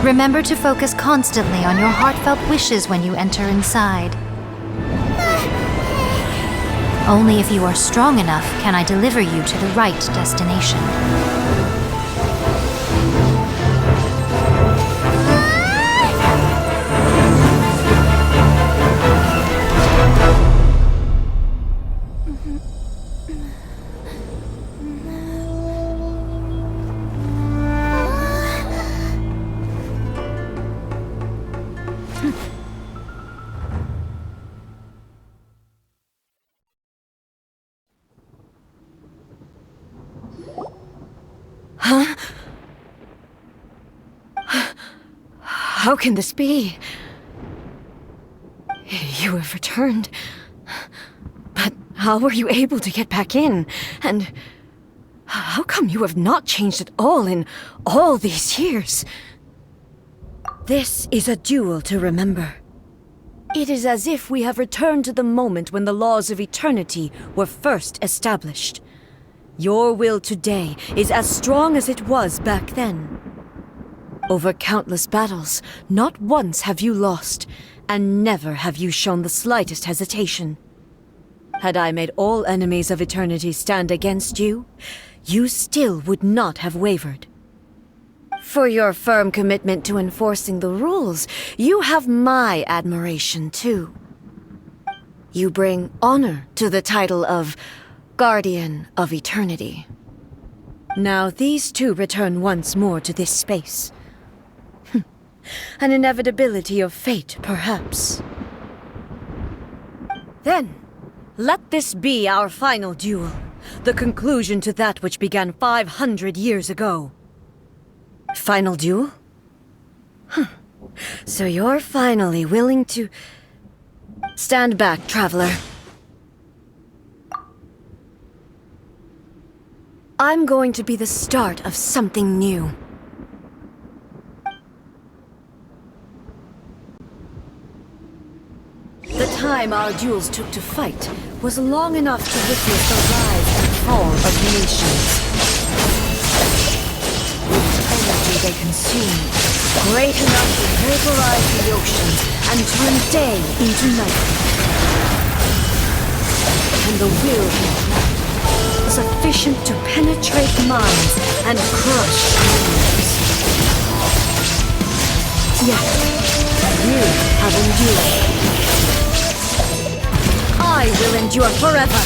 Remember to focus constantly on your heartfelt wishes when you enter inside. Only if you are strong enough can I deliver you to the right destination. Huh? How can this be? You have returned. But how were you able to get back in? And how come you have not changed at all in all these years? This is a duel to remember. It is as if we have returned to the moment when the laws of eternity were first established. Your will today is as strong as it was back then. Over countless battles, not once have you lost, and never have you shown the slightest hesitation. Had I made all enemies of eternity stand against you, you still would not have wavered. For your firm commitment to enforcing the rules, you have my admiration too. You bring honor to the title of Guardian of Eternity. Now these two return once more to this space. An inevitability of fate, perhaps. Then, let this be our final duel, the conclusion to that which began 500 years ago. Final duel? So you're finally willing to... Stand back, traveler. I'm going to be the start of something new. The time our duels took to fight was long enough to witness the rise and fall of nations. The energy they consumed, great enough to vaporize the oceans and turn day into night. And the will sufficient to penetrate minds and crush dreams. Yet, you have endured. I will endure forever!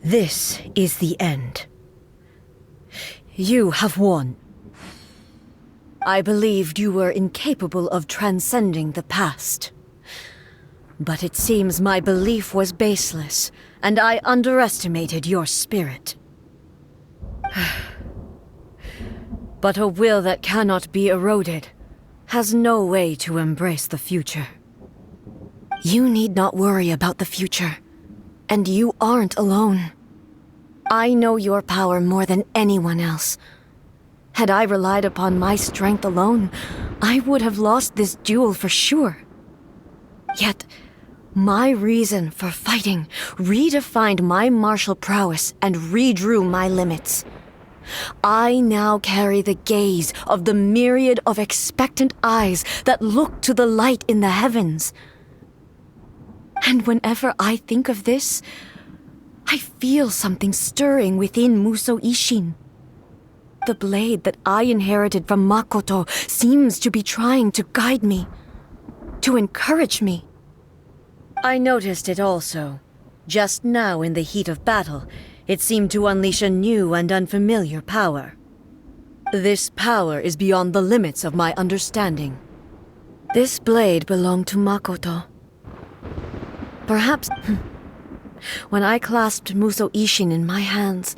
This is the end. You have won. I believed you were incapable of transcending the past. But it seems my belief was baseless, and I underestimated your spirit. But a will that cannot be eroded has no way to embrace the future. You need not worry about the future, and you aren't alone. I know your power more than anyone else. Had I relied upon my strength alone, I would have lost this duel for sure. Yet, my reason for fighting redefined my martial prowess and redrew my limits. I now carry the gaze of the myriad of expectant eyes that look to the light in the heavens. And whenever I think of this, I feel something stirring within Mуссо Иссин. The blade that I inherited from Makoto seems to be trying to guide me, to encourage me. I noticed it also. Just now in the heat of battle, it seemed to unleash a new and unfamiliar power. This power is beyond the limits of my understanding. This blade belonged to Makoto. Perhaps... When I clasped Mуссо Иссин in my hands,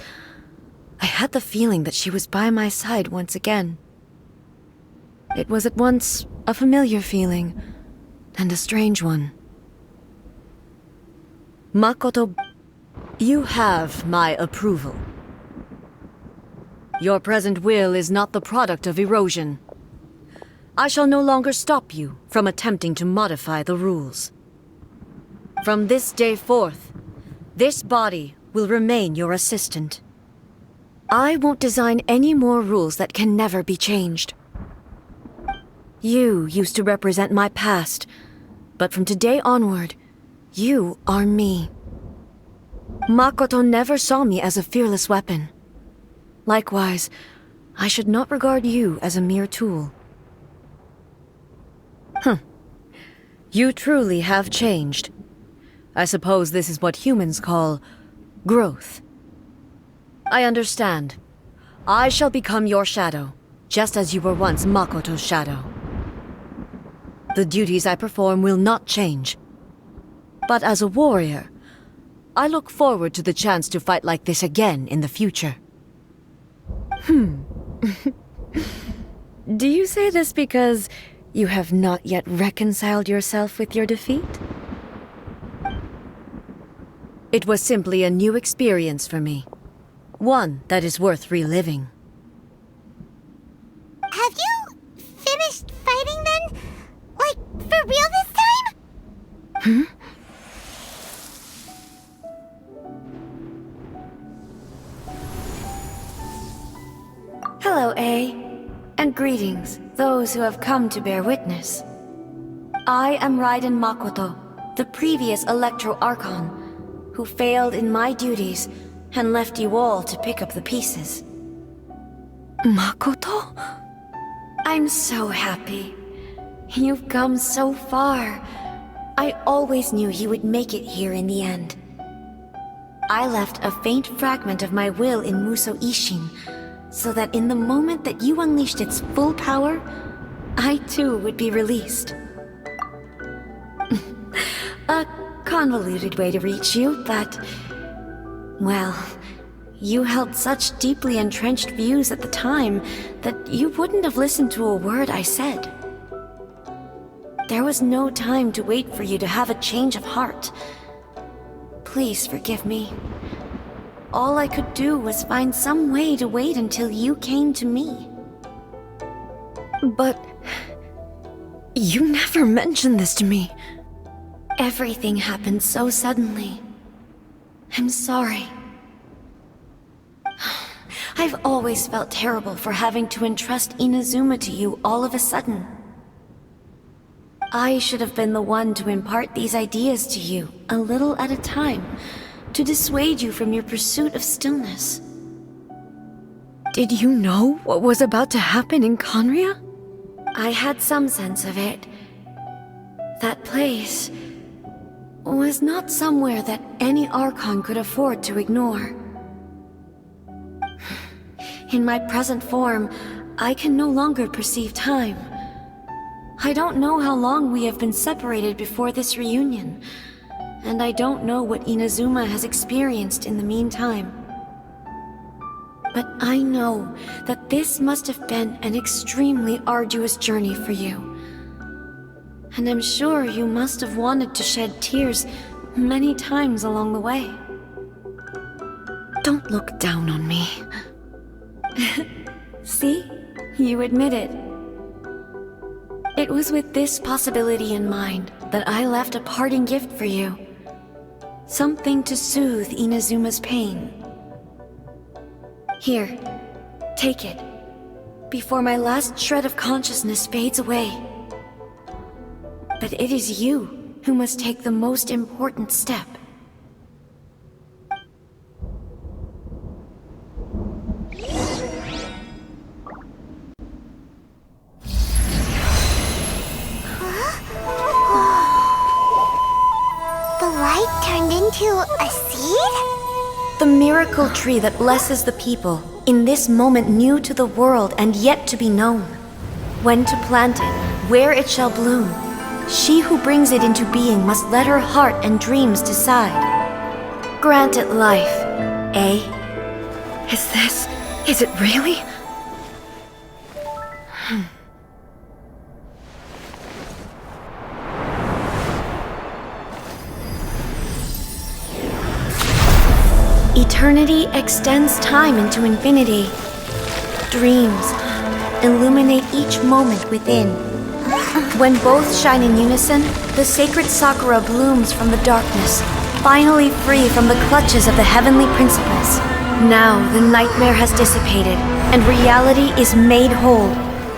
I had the feeling that she was by my side once again. It was at once A familiar feeling, and a strange one. Makoto, you have my approval. Your present will is not the product of erosion. I shall no longer stop you from attempting to modify the rules. From this day forth, this body will remain your assistant. I won't design any more rules that can never be changed. You used to represent my past, but from today onward, you are me. Makoto never saw me as a fearless weapon. Likewise, I should not regard you as a mere tool. You truly have changed. I suppose this is what humans call growth. I understand. I shall become your shadow, just as you were once Makoto's shadow. The duties I perform will not change. But as a warrior, I look forward to the chance to fight like this again in the future. Do you say this because you have not yet reconciled yourself with your defeat? It was simply a new experience for me. One that is worth reliving. Have you finished fighting then? Like, for real this time? Hello, A. And greetings, those who have come to bear witness. I am Raiden Makoto, the previous Electro Archon, who failed in my duties and left you all to pick up the pieces. Makoto? I'm so happy. You've come so far. I always knew you would make it here in the end. I left a faint fragment of my will in Mousso Isshin, so that in the moment that you unleashed its full power, I too would be released. A convoluted way to reach you, but... well, you held such deeply entrenched views at the time that you wouldn't have listened to a word I said. There was no time to wait for you to have a change of heart. Please forgive me. All I could do was find some way to wait until you came to me. But... you never mentioned this to me. Everything happened so suddenly. I'm sorry. I've always felt terrible for having to entrust Inazuma to you all of a sudden. I should have been the one to impart these ideas to you, a little at a time, to dissuade you from your pursuit of stillness. Did you know what was about to happen in Conria? I had some sense of it. That place was not somewhere that any Archon could afford to ignore. In my present form, I can no longer perceive time. I don't know how long we have been separated before this reunion, and I don't know what Inazuma has experienced in the meantime. But I know that this must have been an extremely arduous journey for you. And I'm sure you must have wanted to shed tears many times along the way. Don't look down on me. See? You admit it. It was with this possibility in mind that I left a parting gift for you. Something to soothe Inazuma's pain. Here, take it, before my last shred of consciousness fades away. But it is you who must take the most important step. Into a seed? The miracle tree that blesses the people, in this moment new to the world and yet to be known. When to plant it, where it shall bloom, she who brings it into being must let her heart and dreams decide. Grant it life, eh? Is it really? Eternity extends time into infinity. Dreams illuminate each moment within. When both shine in unison, the sacred sakura blooms from the darkness, finally free from the clutches of the heavenly principles. Now the nightmare has dissipated, and reality is made whole.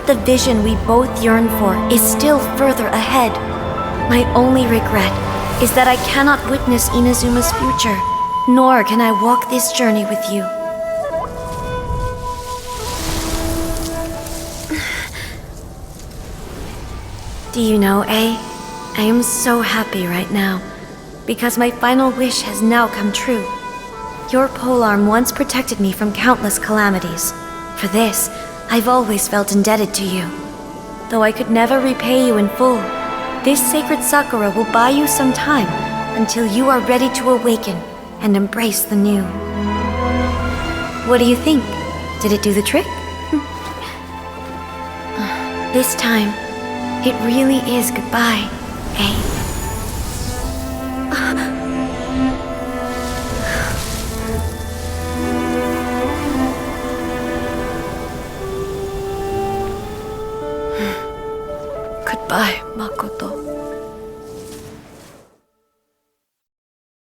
The vision we both yearn for is still further ahead. My only regret is that I cannot witness Inazuma's future, nor can I walk this journey with you. Do you know, I am so happy right now, because my final wish has now come true. Your polearm once protected me from countless calamities. For this, I've always felt indebted to you. Though I could never repay you in full, this sacred sakura will buy you some time until you are ready to awaken and embrace the new. What do you think? Did it do the trick? This time, it really is goodbye, eh?